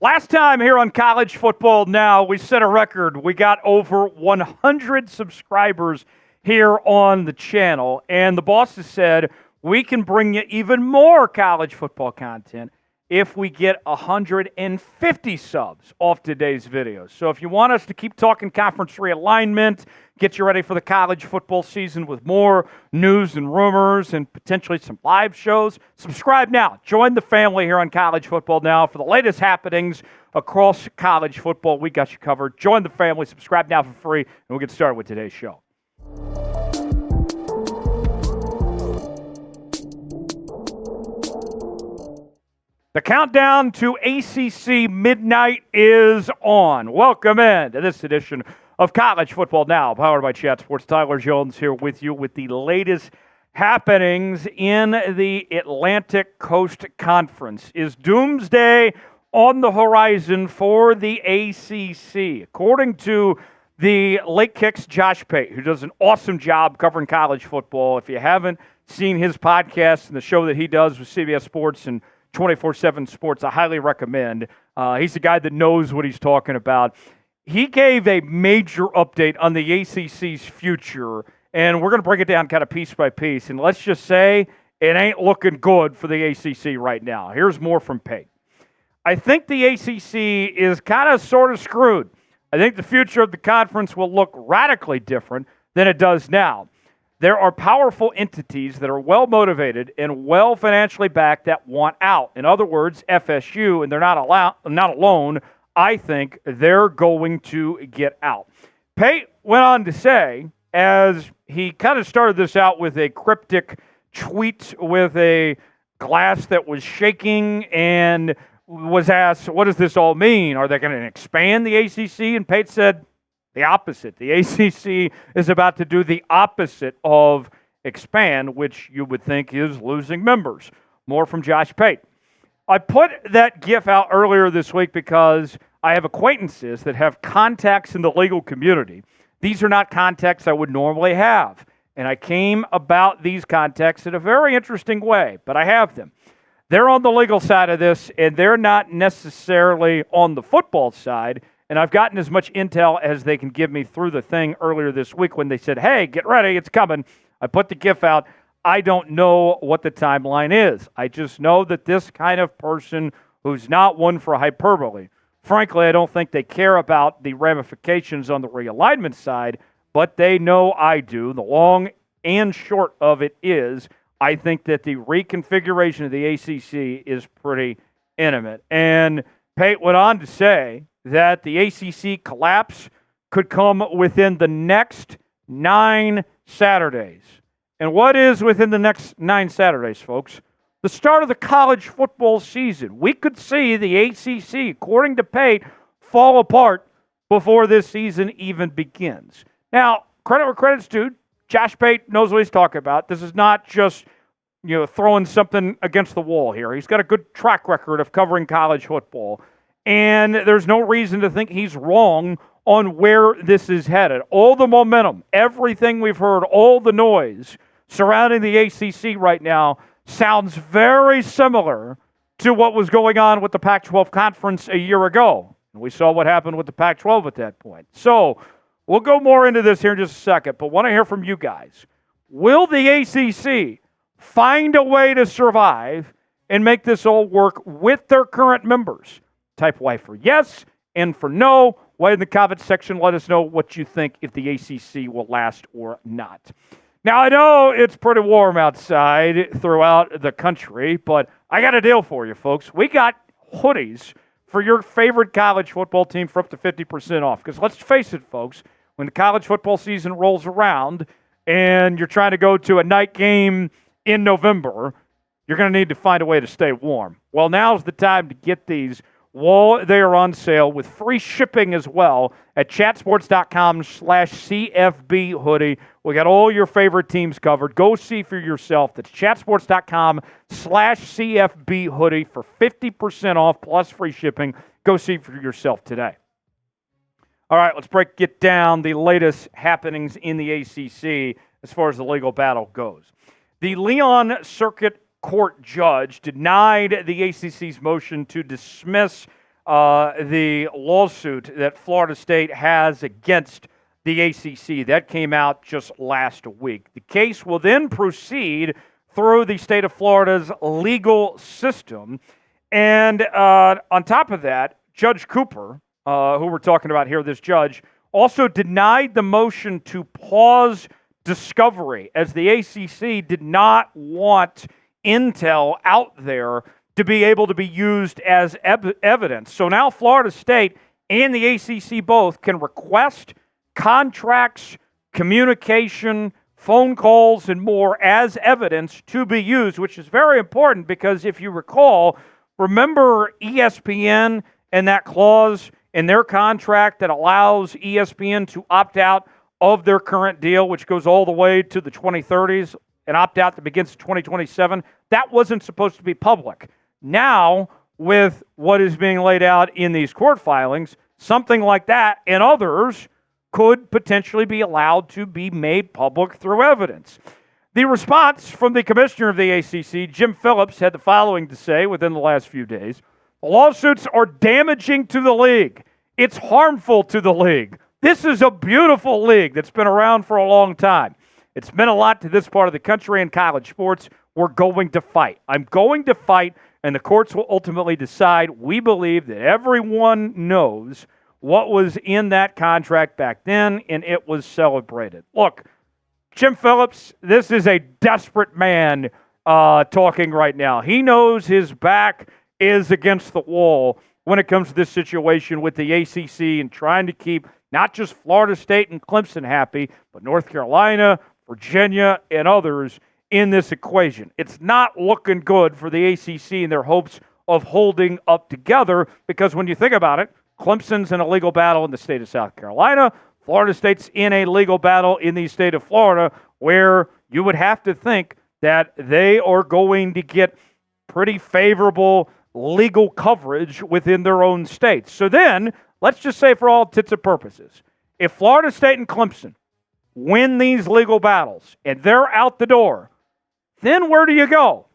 Last time here on College Football Now, we set a record. We got over 100 subscribers here on the channel, and the bosses said we can bring you even more college football content if we get 150 subs off today's videos. So if you want us to keep talking conference realignment, get you ready for the college football season with more news and rumors and potentially some live shows, subscribe now. Join the family here on College Football Now for the latest happenings across college football. We got you covered. Join the family. Subscribe now for free, and we'll get started with today's show. The countdown to ACC midnight is on. Welcome in to this edition of College Football Now, powered by Chat Sports. Tyler Jones here with you with the latest happenings in the Atlantic Coast Conference. Is doomsday on the horizon for the ACC? According to the Late Kicks' Josh Pate, who does an awesome job covering college football. If you haven't seen his podcast and the show that he does with CBS Sports and 24/7 Sports, I highly recommend. He's the guy that knows what he's talking about. He gave a major update on the ACC's future, and we're going to break it down kind of piece by piece. And let's just say it ain't looking good for the ACC right now. Here's more from Pate. I think the ACC is kind of sort of screwed. I think the future of the conference will look radically different than it does now. There are powerful entities that are well-motivated and well financially backed that want out. In other words, FSU, and they're not alone, I think they're going to get out. Pate went on to say, as he kind of started this out with a cryptic tweet with a glass that was shaking and was asked, what does this all mean? Are they going to expand the ACC? And Pate said, the opposite. The ACC is about to do the opposite of expand, which you would think is losing members. More from Josh Pate. I put that GIF out earlier this week because I have acquaintances that have contacts in the legal community. These are not contacts I would normally have. And I came about these contacts in a very interesting way, but I have them. They're on the legal side of this, and they're not necessarily on the football side. And I've gotten as much intel as they can give me through the thing earlier this week when they said, hey, get ready, it's coming. I put the GIF out. I don't know what the timeline is. I just know that this kind of person who's not one for hyperbole, frankly, I don't think they care about the ramifications on the realignment side, but they know I do. The long and short of it is, I think that the reconfiguration of the ACC is pretty intimate. And Pate went on to say that the ACC collapse could come within the next 9 Saturdays. And what is within the next 9 Saturdays, folks? The start of the college football season. We could see the ACC, according to Pate, fall apart before this season even begins. Now, credit where credit's due. Josh Pate knows what he's talking about. This is not just, throwing something against the wall here. He's got a good track record of covering college football. And there's no reason to think he's wrong on where this is headed. All the momentum, everything we've heard, all the noise surrounding the ACC right now sounds very similar to what was going on with the Pac-12 Conference a year ago. And we saw what happened with the Pac-12 at that point. So we'll go more into this here in just a second, but want to hear from you guys. Will the ACC find a way to survive and make this all work with their current members? Type Y for yes and for no. Why in the comments section, let us know what you think if the ACC will last or not. Now, I know it's pretty warm outside throughout the country, but I got a deal for you, folks. We got hoodies for your favorite college football team for up to 50% off. Because let's face it, folks, when the college football season rolls around and you're trying to go to a night game in November, you're going to need to find a way to stay warm. Well, now's the time to get these while they are on sale with free shipping as well at chatsports.com/CFB hoodie. We got all your favorite teams covered. Go see for yourself. That's chatsports.com/CFB hoodie for 50% off plus free shipping. Go see for yourself today. All right, let's get down the latest happenings in the ACC as far as the legal battle goes. The Leon Circuit Court judge denied the ACC's motion to dismiss the lawsuit that Florida State has against the ACC. That came out just last week. The case will then proceed through the state of Florida's legal system. And on top of that, Judge Cooper, who we're talking about here, this judge, also denied the motion to pause discovery, as the ACC did not want intel out there to be able to be used as evidence. So now Florida State and the ACC both can request contracts, communication, phone calls, and more as evidence to be used, which is very important because if you recall, remember ESPN and that clause in their contract that allows ESPN to opt out of their current deal, which goes all the way to the 2030s, and opt out that begins in 2027. That wasn't supposed to be public. Now, with what is being laid out in these court filings, something like that and others could potentially be allowed to be made public through evidence. The response from the commissioner of the ACC, Jim Phillips, had the following to say within the last few days. The lawsuits are damaging to the league. It's harmful to the league. This is a beautiful league that's been around for a long time. It's meant a lot to this part of the country and college sports. We're going to fight. I'm going to fight, and the courts will ultimately decide. We believe that everyone knows what was in that contract back then, and it was celebrated. Look, Jim Phillips, this is a desperate man talking right now. He knows his back is against the wall when it comes to this situation with the ACC and trying to keep not just Florida State and Clemson happy, but North Carolina, Virginia, and others in this equation. It's not looking good for the ACC and their hopes of holding up together because when you think about it, Clemson's in a legal battle in the state of South Carolina. Florida State's in a legal battle in the state of Florida where you would have to think that they are going to get pretty favorable legal coverage within their own states. So then, let's just say for all intents and purposes, if Florida State and Clemson win these legal battles and they're out the door, then where do you go?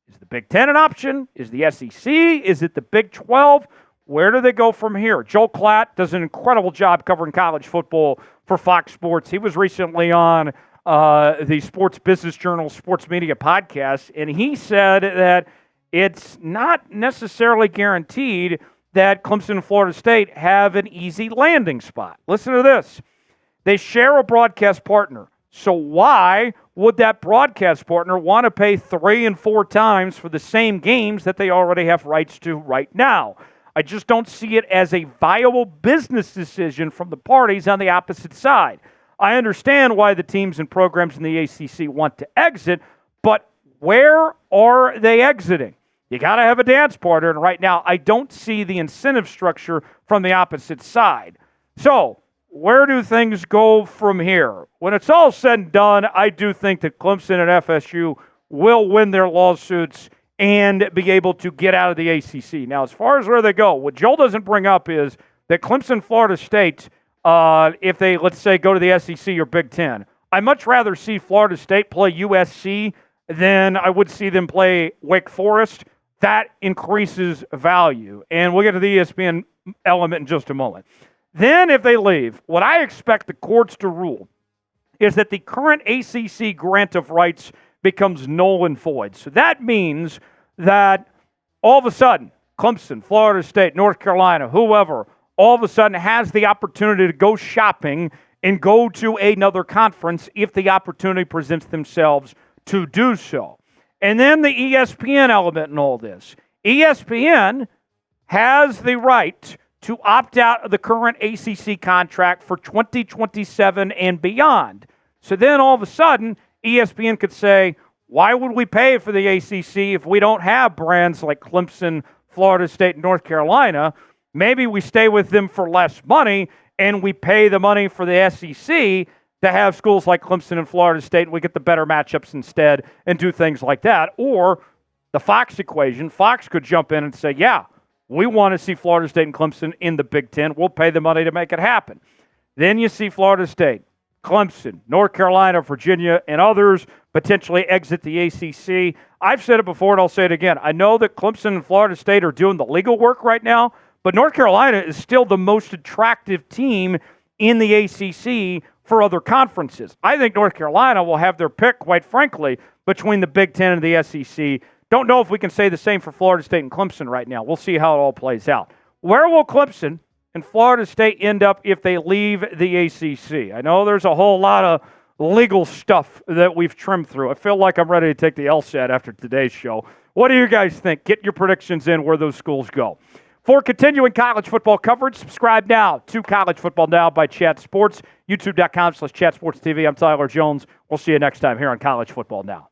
Is the Big Ten an option? Is the SEC? Is it the Big 12? Where do they go from here? Joel Klatt does an incredible job covering college football for Fox Sports. He was recently on the Sports Business Journal Sports Media podcast, and he said that it's not necessarily guaranteed that Clemson and Florida State have an easy landing spot. Listen to this. They share a broadcast partner. So why would that broadcast partner want to pay 3 and 4 times for the same games that they already have rights to right now? I just don't see it as a viable business decision from the parties on the opposite side. I understand why the teams and programs in the ACC want to exit, but where are they exiting? You got to have a dance partner, and right now I don't see the incentive structure from the opposite side. So, where do things go from here? When it's all said and done, I do think that Clemson and FSU will win their lawsuits and be able to get out of the ACC. Now, as far as where they go, what Joel doesn't bring up is that Clemson, Florida State, if they, let's say, go to the SEC or Big Ten, I'd much rather see Florida State play USC than I would see them play Wake Forest. That increases value. And we'll get to the ESPN element in just a moment. Then, if they leave, what I expect the courts to rule is that the current ACC grant of rights becomes null and void. So that means that all of a sudden, Clemson, Florida State, North Carolina, whoever, all of a sudden has the opportunity to go shopping and go to another conference if the opportunity presents themselves to do so. And then the ESPN element in all this. ESPN has the right to opt out of the current ACC contract for 2027 and beyond. So then all of a sudden, ESPN could say, why would we pay for the ACC if we don't have brands like Clemson, Florida State, and North Carolina? Maybe we stay with them for less money and we pay the money for the SEC to have schools like Clemson and Florida State, and we get the better matchups instead and do things like that. Or the Fox equation, Fox could jump in and say, yeah, we want to see Florida State and Clemson in the Big Ten. We'll pay the money to make it happen. Then you see Florida State, Clemson, North Carolina, Virginia, and others potentially exit the ACC. I've said it before and I'll say it again. I know that Clemson and Florida State are doing the legal work right now, but North Carolina is still the most attractive team in the ACC for other conferences. I think North Carolina will have their pick, quite frankly, between the Big Ten and the SEC. Don't know if we can say the same for Florida State and Clemson right now. We'll see how it all plays out. Where will Clemson and Florida State end up if they leave the ACC? I know there's a whole lot of legal stuff that we've trimmed through. I feel like I'm ready to take the LSAT after today's show. What do you guys think? Get your predictions in where those schools go. For continuing college football coverage, subscribe now to College Football Now by Chat Sports, youtube.com/ChatSportsTV. I'm Tyler Jones. We'll see you next time here on College Football Now.